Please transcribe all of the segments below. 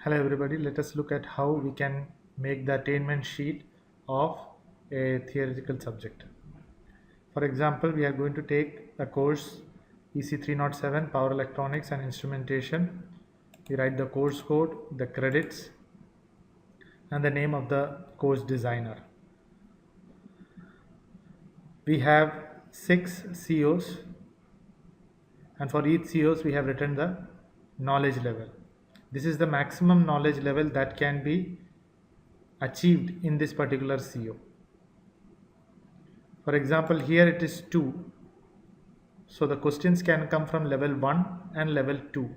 Hello everybody, let us look at how we can make the attainment sheet of a theoretical subject. For example, we are going to take a course EC 307 Power Electronics and Instrumentation. We write the course code, the credits and the name of the course designer. We have 6 COs and for each COs we have written the knowledge level. This is the maximum knowledge level that can be achieved in this particular CO. For example, here it is 2. So the questions can come from level 1 and level 2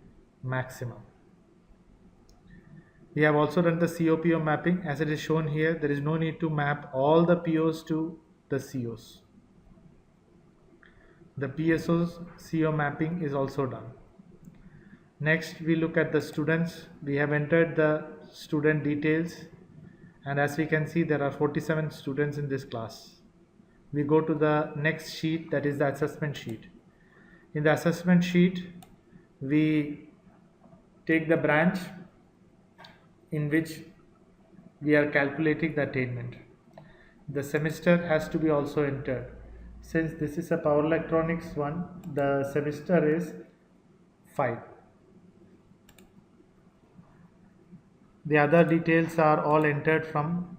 maximum. We have also done the COPO mapping. As it is shown here, there is no need to map all the POs to the COs. The PSOs CO mapping is also done. Next, we look at the students. We have entered the student details, and as we can see, there are 47 students in this class. We go to the next sheet, that is the assessment sheet. In the assessment sheet, we take the branch in which we are calculating the attainment. The semester has to be also entered. Since this is a power electronics one, the semester is 5. The other details are all entered from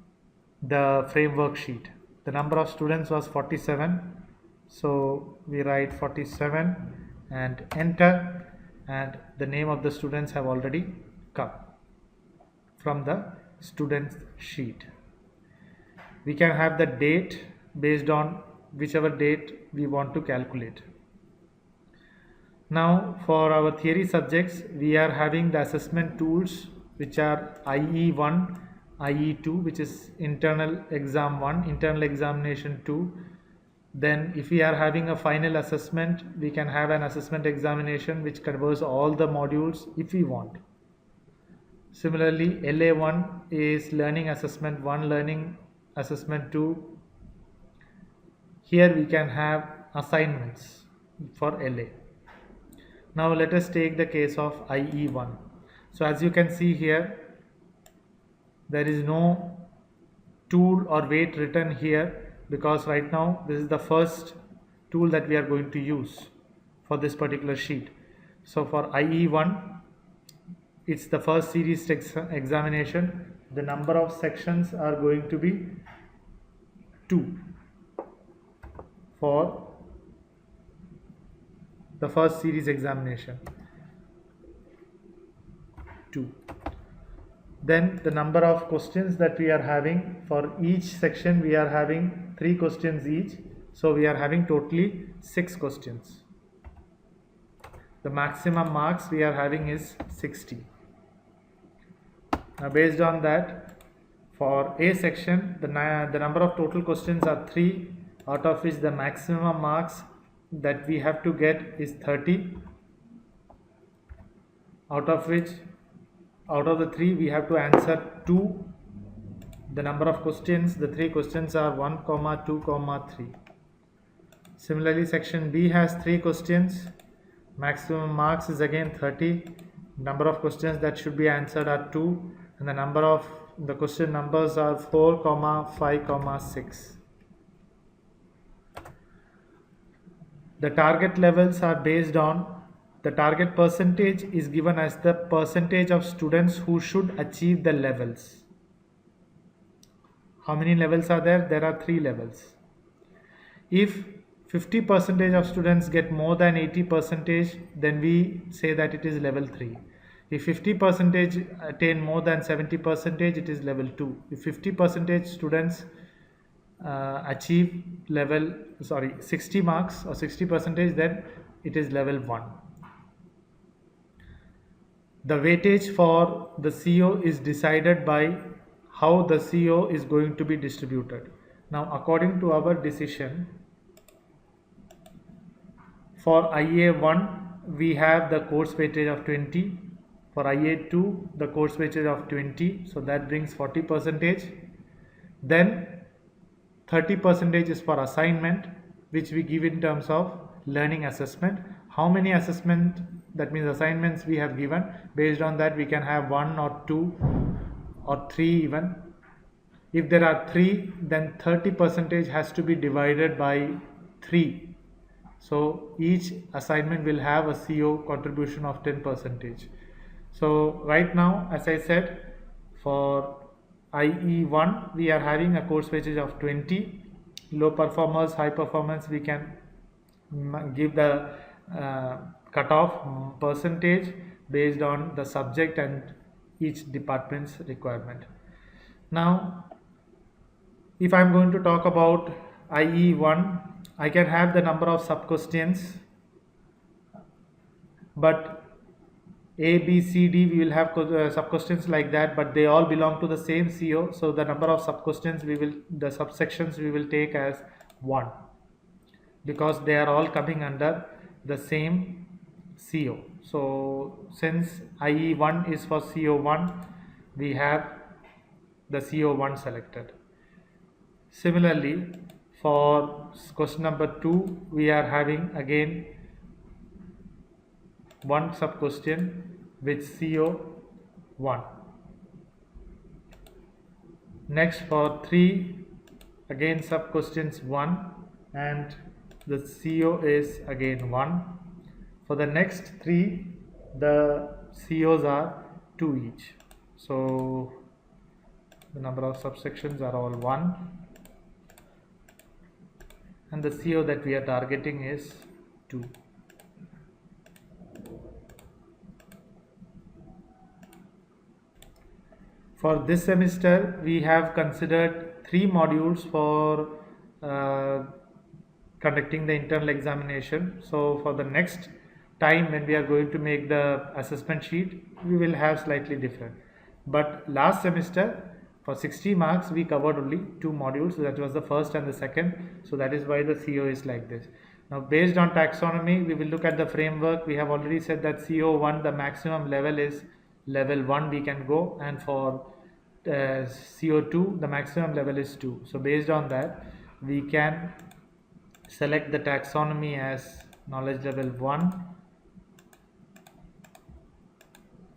the framework sheet. The number of students was 47, so we write 47 and enter, and the name of the students have already come from the students sheet. We can have the date based on whichever date we want to calculate. Now for our theory subjects, we are having the assessment tools which are IE1, IE2, which is internal exam 1, internal examination 2. Then if we are having a final assessment, we can have an assessment examination which covers all the modules if we want. Similarly, LA1 is learning assessment 1, learning assessment 2. Here we can have assignments for LA. Now let us take the case of IE1. So as you can see here, there is no tool or weight written here because right now this is the first tool that we are going to use for this particular sheet. So for IE1, it's the first series examination. The number of sections are going to be 2 for the first series examination. 2. Then the number of questions that we are having, for each section we are having 3 questions each, so we are having totally 6 questions. The maximum marks we are having is 60. Now based on that, for A section the number of total questions are 3, out of which the maximum marks that we have to get is 30, out of which out of the 3 we have to answer 2. The number of questions, the 3 questions are 1, 2, 3. Similarly, section B has 3 questions. Maximum marks is again 30. Number of questions that should be answered are 2, and the number of the question numbers are 4, 5, 6. The target levels are based on the target percentage is given as the percentage of students who should achieve the levels. How many levels are there? There are 3 levels. If 50% of students get more than 80%, then we say that it is level 3. If 50% attain more than 70%, it is level 2. If 50% students achieve 60 marks or 60%, then it is level 1. The weightage for the CO is decided by how the CO is going to be distributed. Now according to our decision, for IA1 we have the course weightage of 20, for IA2 the course weightage of 20, so that brings 40%. Then 30% is for assignment, which we give in terms of learning assessment. How many assessment that means assignments we have given. Based on that we can have 1 or 2 or 3 even. If there are 3, then 30% has to be divided by 3. So each assignment will have a CO contribution of 10%. So right now, as I said, for IE1 we are having a course weightage of 20. Low performers, high performance, we can give the cutoff percentage based on the subject and each department's requirement. Now if I am going to talk about IE1, I can have the number of sub questions, but A, B, C, D, we will have sub questions like that, but they all belong to the same CO. So the number of sub questions the subsections we will take as 1, because they are all coming under the same CO. So since IE1 is for CO1, we have the CO1 selected. Similarly, for question number 2, we are having again one sub question with CO1. Next for 3, again sub questions 1 and the CO is again 1. For the next 3, the COs are 2 each. So the number of subsections are all 1. And the CO that we are targeting is 2. For this semester, we have considered 3 modules for conducting the internal examination. So for the next time when we are going to make the assessment sheet, we will have slightly different. But last semester, for 60 marks, we covered only 2 modules. So that was the first and the second. So that is why the CO is like this. Now, based on taxonomy, we will look at the framework. We have already said that CO1, the maximum level is level 1 we can go, and for CO2, the maximum level is 2. So based on that, we can select the taxonomy as knowledge level 1.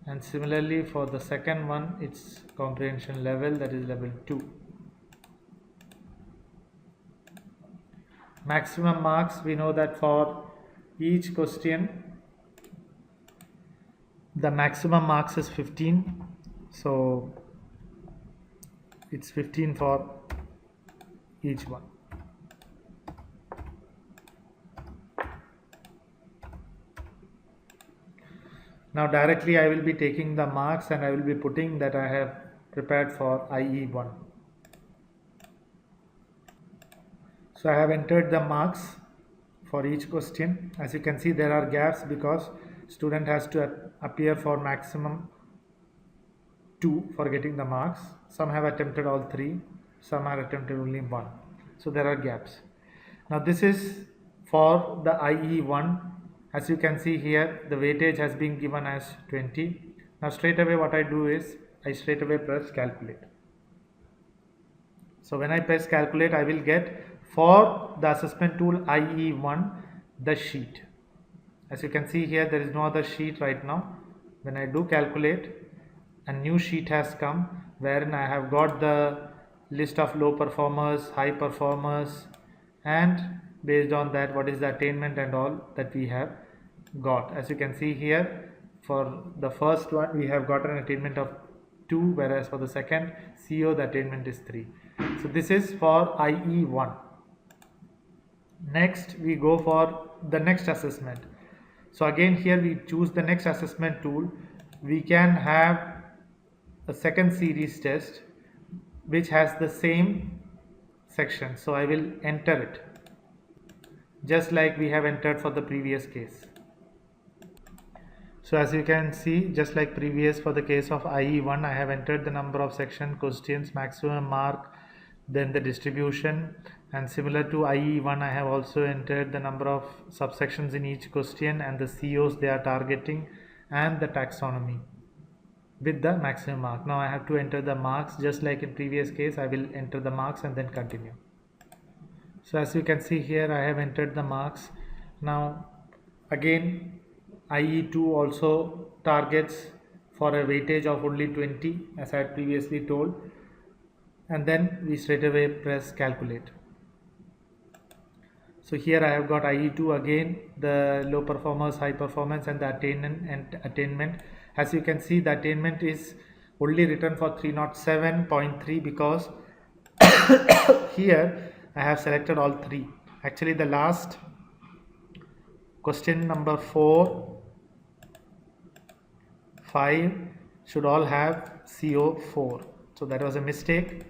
And similarly for the second one, it's comprehension level, that is level 2. Maximum marks, we know that for each question the maximum marks is 15. So it's 15 for each one. Now directly I will be taking the marks and I will be putting that I have prepared for IE1. So I have entered the marks for each question. As you can see, there are gaps because student has to appear for maximum 2 for getting the marks. Some have attempted all 3, some have attempted only 1. So there are gaps. Now this is for the IE1. As you can see here, the weightage has been given as 20. Now straight away what I do is, I straight away press calculate. So when I press calculate, I will get for the assessment tool IE1 the sheet. As you can see here, there is no other sheet right now. When I do calculate, a new sheet has come wherein I have got the list of low performers, high performers, and based on that what is the attainment and all that we have got. As you can see here, for the first one we have got an attainment of 2, whereas for the second CO the attainment is 3. So this is for IE1. Next we go for the next assessment. So again here we choose the next assessment tool. We can have a second series test which has the same section. So I will enter it just like we have entered for the previous case. So as you can see, just like previous for the case of IE1, I have entered the number of section, questions, maximum mark, then the distribution, and similar to IE1 I have also entered the number of subsections in each question and the COs they are targeting and the taxonomy with the maximum mark. Now I have to enter the marks just like in previous case. I will enter the marks and then continue. So as you can see here, I have entered the marks. Now again IE2 also targets for a weightage of only 20 as I had previously told, and then we straight away press calculate. So here I have got IE2 again, the low performers, high performance, and the attainment. As you can see, the attainment is only written for 307.3 because here I have selected all three. Actually, the last question number 4, 5 should all have CO4. So that was a mistake.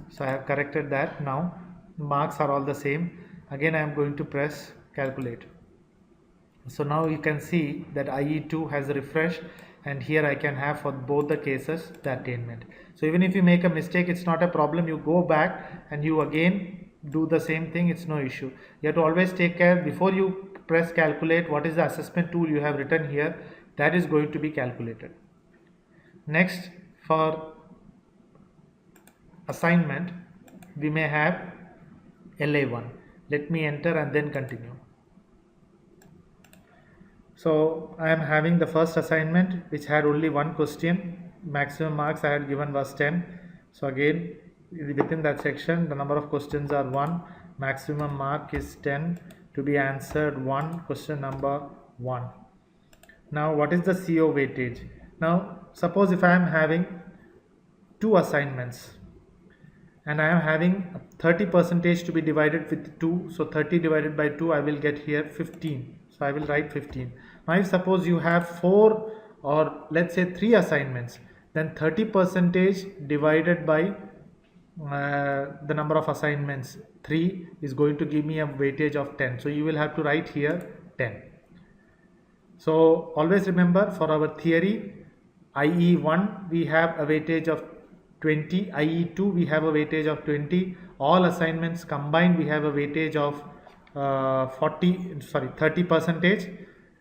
So I have corrected that. Now marks are all the same. Again I am going to press calculate. So now you can see that IE2 has refreshed, and here I can have for both the cases the attainment. So even if you make a mistake, it's not a problem. You go back and you again do the same thing. It's no issue. You have to always take care before you press calculate what is the assessment tool you have written here, that is going to be calculated. Next, for assignment we may have LA1. Let me enter and then continue. So I am having the first assignment which had only one question. Maximum marks I had given was 10. So again within that section the number of questions are 1. Maximum mark is 10. To be answered 1. Question number 1. Now what is the CO weightage? Now suppose if I am having 2 assignments and I am having 30% to be divided with 2. So 30 divided by 2 I will get here 15. So I will write 15. Now if suppose you have 4 or let's say 3 assignments, then 30% divided by the number of assignments 3 is going to give me a weightage of 10. So you will have to write here 10. So always remember, for our theory IE1 we have a weightage of 20, IE2 we have a weightage of 20, all assignments combined we have a weightage of 30%,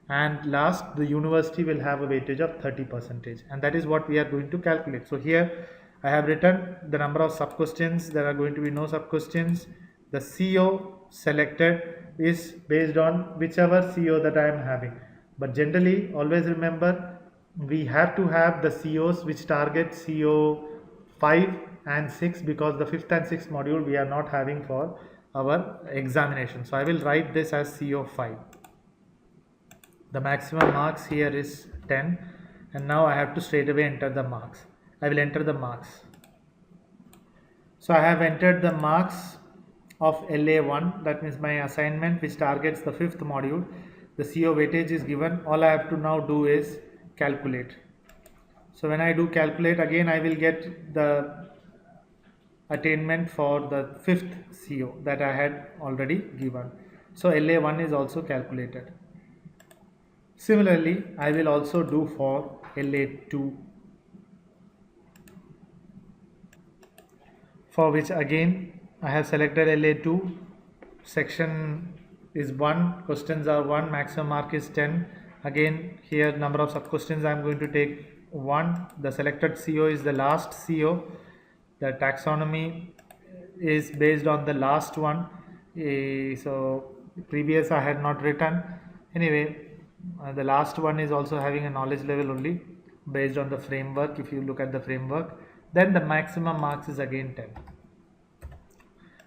and last the university will have a weightage of 30%, and that is what we are going to calculate. So here I have written the number of sub questions. There are going to be no sub questions. The CO selected is based on whichever CO that I am having, but generally always remember we have to have the COs which target CO 5 and 6, because the 5th and 6th module we are not having for our examination. So I will write this as CO 5. The maximum marks here is 10, and now I have to straight away enter the marks. I will enter the marks. So I have entered the marks of LA1, that means my assignment which targets the 5th module. The CO weightage is given. All I have to now do is calculate. So when I do calculate, again I will get the attainment for the 5th CO that I had already given. So LA1 is also calculated. Similarly, I will also do for LA2, for which again I have selected LA2. Section is 1, questions are 1, maximum mark is 10. Again here number of sub questions I am going to take 1. The selected CO is the last CO. The taxonomy is based on the last one. So previous I had not written. Anyway, the last one is also having a knowledge level only based on the framework. If you look at the framework, then the maximum marks is again 10.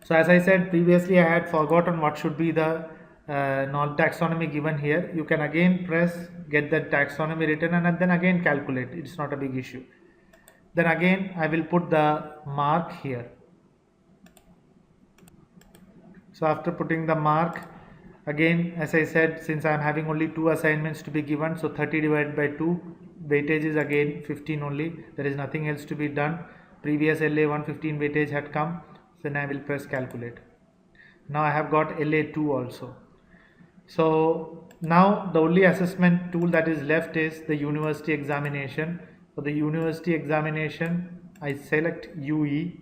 So as I said previously, I had forgotten what should be the taxonomy given here. You can again press get the taxonomy written and then again calculate. It's not a big issue. Then again I will put the mark here. So after putting the mark, again as I said, since I am having only 2 assignments to be given, so 30 divided by 2, weightage is again 15 only. There is nothing else to be done. Previous LA 115 weightage had come. Then I will press calculate. Now I have got LA2 also. So now the only assessment tool that is left is the university examination. For the university examination, I select UE,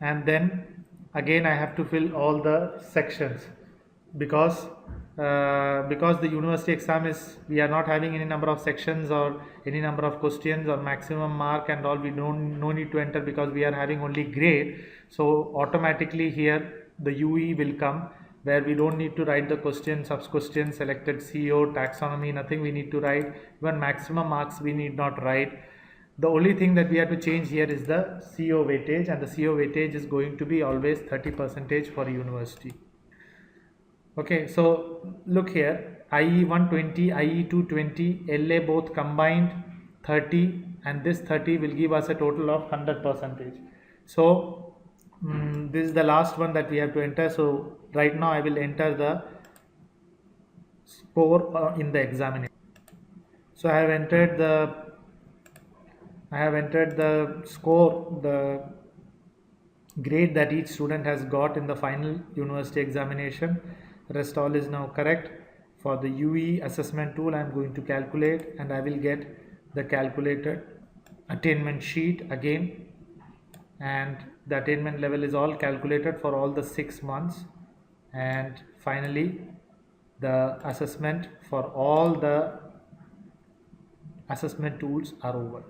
and then again I have to fill all the sections, because the university exam is, we are not having any number of sections or any number of questions or maximum mark and all. We no need to enter because we are having only grade. So automatically here the UE will come. where we don't need to write the question, sub-question, selected CO, taxonomy, nothing we need to write. Even maximum marks we need not write. The only thing that we have to change here is the CO weightage, and the CO weightage is going to be always 30% for university. Okay, so look here, IE 120, IE 220, LA both combined 30, and this 30 will give us a total of 100%. So this is the last one that we have to enter. So right now I will enter the score in the examination. So I have entered the score, the grade that each student has got in the final university examination. Rest all is now correct. For the UE assessment tool, I am going to calculate, and I will get the calculated attainment sheet again, and the attainment level is all calculated for all the 6 months. And finally the assessment for all the assessment tools are over.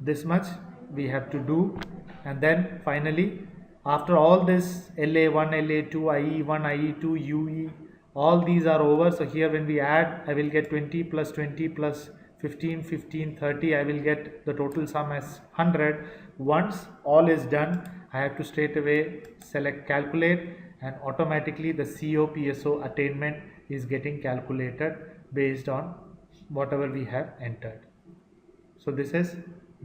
This much we have to do, and then finally after all this LA1, LA2, IE1, IE2, UE, all these are over. So here when we add, I will get 20 plus 20 plus 15, 15, 30, I will get the total sum as 100. Once all is done, I have to straight away select calculate, and automatically the COPSO attainment is getting calculated based on whatever we have entered. So this is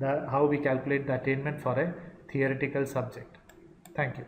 how we calculate the attainment for a theoretical subject. Thank you.